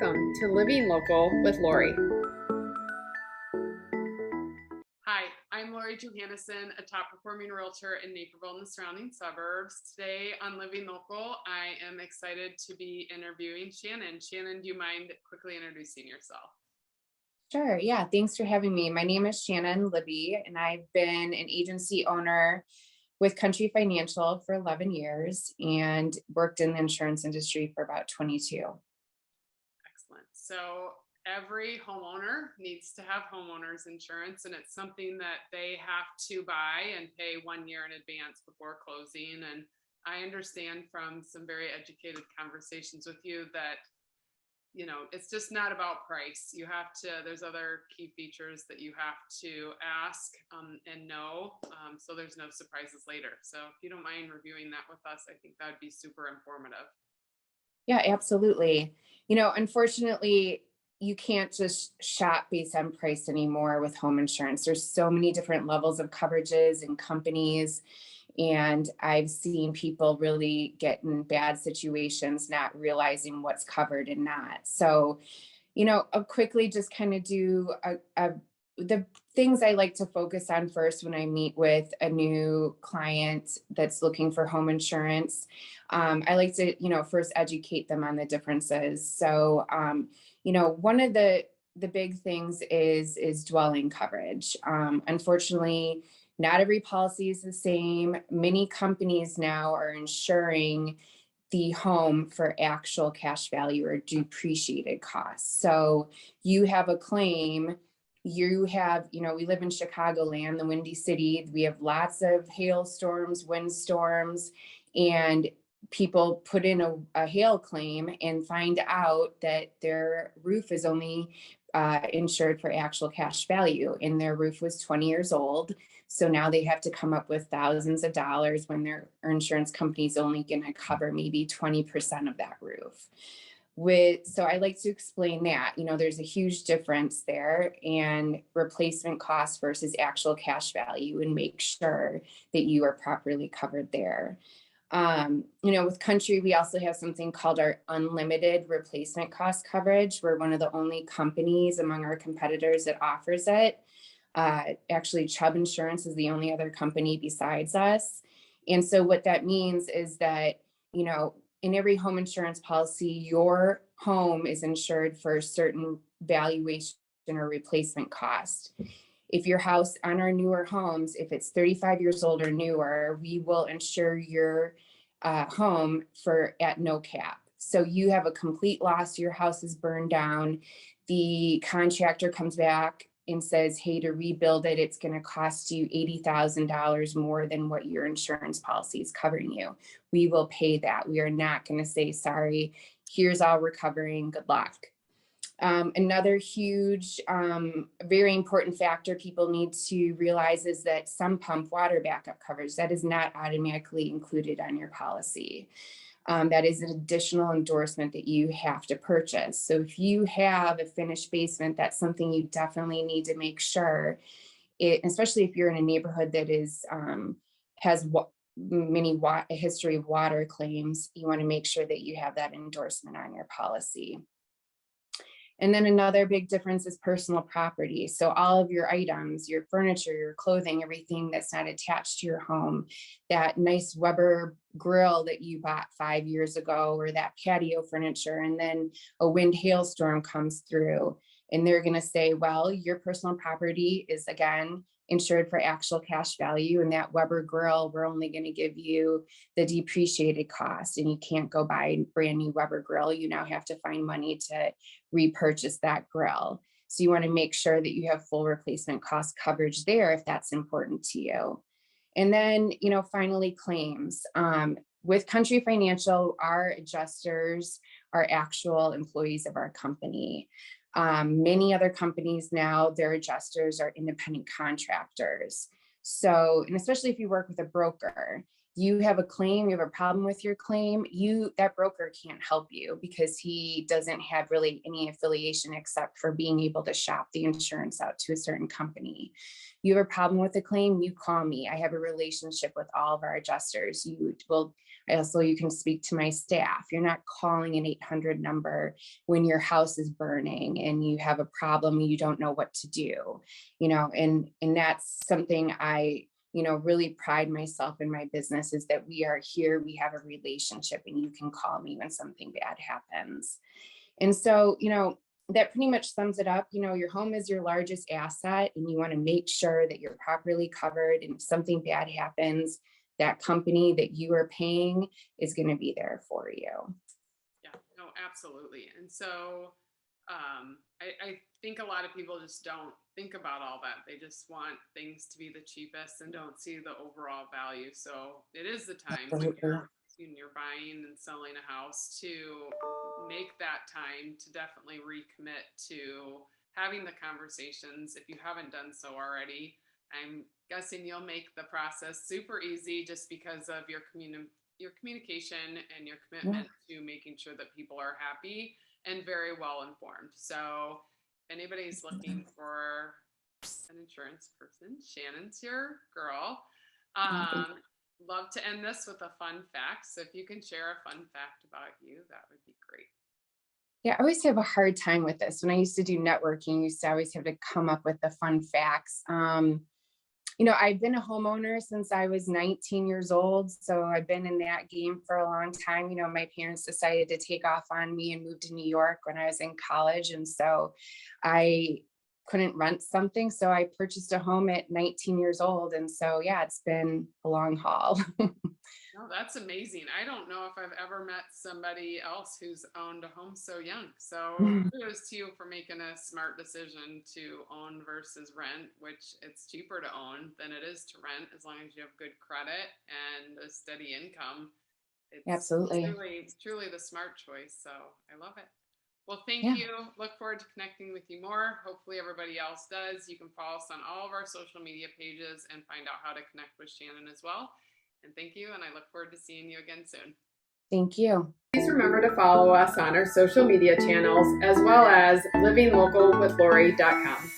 Welcome to Living Local with Lori. Hi, I'm Lori Johanneson, a top performing realtor in Naperville and the surrounding suburbs. Today on Living Local, I am excited to be interviewing Shannon. Shannon, do you mind quickly introducing yourself? Sure. Yeah. Thanks for having me. My name is Shannon Libby, and I've been an agency owner with COUNTRY Financial for 11 years and worked in the insurance industry for about 22. Excellent. So every homeowner needs to have homeowners insurance, and it's something that they have to buy and pay 1 year in advance before closing. And I understand from some very educated conversations with you that it's just not about price. You have to, there's other key features that you have to ask and know, so there's no surprises later. So if you don't mind reviewing that with us, I think that would be super informative. Yeah, absolutely. Unfortunately, you can't just shop based on price anymore with home insurance. There's so many different levels of coverages and companies. And I've seen people really get in bad situations, not realizing what's covered and not. So, I'll quickly just kind of do the things I like to focus on first when I meet with a new client that's looking for home insurance. I like to, first educate them on the differences. So, one of the big things is dwelling coverage. Unfortunately, not every policy is the same. Many companies now are insuring the home for actual cash value or depreciated costs. So you have a claim, we live in Chicagoland, the Windy City. We have lots of hailstorms, windstorms, and people put in a hail claim and find out that their roof is only insured for actual cash value, and their roof was 20 years old. So now they have to come up with thousands of dollars when their insurance company is only going to cover maybe 20% of that roof. So I like to explain that, there's a huge difference there, and replacement cost versus actual cash value, and make sure that you are properly covered there. With COUNTRY, we also have something called our unlimited replacement cost coverage. We're one of the only companies among our competitors that offers it. Actually, Chubb Insurance is the only other company besides us. And so what that means is that, in every home insurance policy, your home is insured for a certain valuation or replacement cost. If your house, on our newer homes, if it's 35 years old or newer, we will insure your home at no cap. So you have a complete loss, your house is burned down. The contractor comes back and says, hey, to rebuild it, it's going to cost you $80,000 more than what your insurance policy is covering you. We will pay that. We are not going to say, sorry, here's all we're covering, good luck. Another huge, very important factor people need to realize is that sump pump water backup coverage, that is not automatically included on your policy. That is an additional endorsement that you have to purchase. So if you have a finished basement, that's something you definitely need to make sure, especially if you're in a neighborhood that has a history of water claims, you want to make sure that you have that endorsement on your policy. And then another big difference is personal property. So all of your items, your furniture, your clothing, everything that's not attached to your home, that nice Weber grill that you bought 5 years ago, or that patio furniture, and then a wind hailstorm comes through, and they're going to say, well, your personal property is, again, insured for actual cash value, and that Weber grill, we're only going to give you the depreciated cost, and you can't go buy a brand new Weber grill. You now have to find money to repurchase that grill. So you want to make sure that you have full replacement cost coverage there if that's important to you. And then, finally, claims. With COUNTRY Financial, our adjusters are actual employees of our company. Many other companies now, their adjusters are independent contractors. So, and especially if you work with a broker, you have a claim, you have a problem with your claim, that broker can't help you because he doesn't have really any affiliation except for being able to shop the insurance out to a certain company. You have a problem with a claim, you call me. I have a relationship with all of our adjusters. Also, you can speak to my staff. You're not calling an 800 number when your house is burning and you have a problem and you don't know what to do, and that's something I, really pride myself in my business, is that we are here, we have a relationship, and you can call me when something bad happens. And so, that pretty much sums it up. Your home is your largest asset, and you want to make sure that you're properly covered. And if something bad happens, that company that you are paying is going to be there for you. Yeah, no, absolutely. And so I think a lot of people just don't think about all that. They just want things to be the cheapest and don't see the overall value. So it is the time when you're buying and selling a house to make that time to definitely recommit to having the conversations. If you haven't done so already, I'm guessing you'll make the process super easy just because of your communication and your commitment to making sure that people are happy and very well informed. So if anybody's looking for an insurance person, Shannon's your girl. Love to end this with a fun fact. So if you can share a fun fact about you, that would be great. Yeah, I always have a hard time with this. When I used to do networking, I used to always have to come up with the fun facts. I've been a homeowner since I was 19 years old. So I've been in that game for a long time. My parents decided to take off on me and move to New York when I was in college. And so I couldn't rent something. So I purchased a home at 19 years old. And so, yeah, it's been a long haul. No, that's amazing. I don't know if I've ever met somebody else who's owned a home so young. So kudos to you for making a smart decision to own versus rent, which it's cheaper to own than it is to rent as long as you have good credit and a steady income. It's Absolutely. truly the smart choice. So I love it. Well, thank you. Look forward to connecting with you more. Hopefully everybody else does. You can follow us on all of our social media pages and find out how to connect with Shannon as well. And thank you. And I look forward to seeing you again soon. Thank you. Please remember to follow us on our social media channels, as well as livinglocalwithlori.com.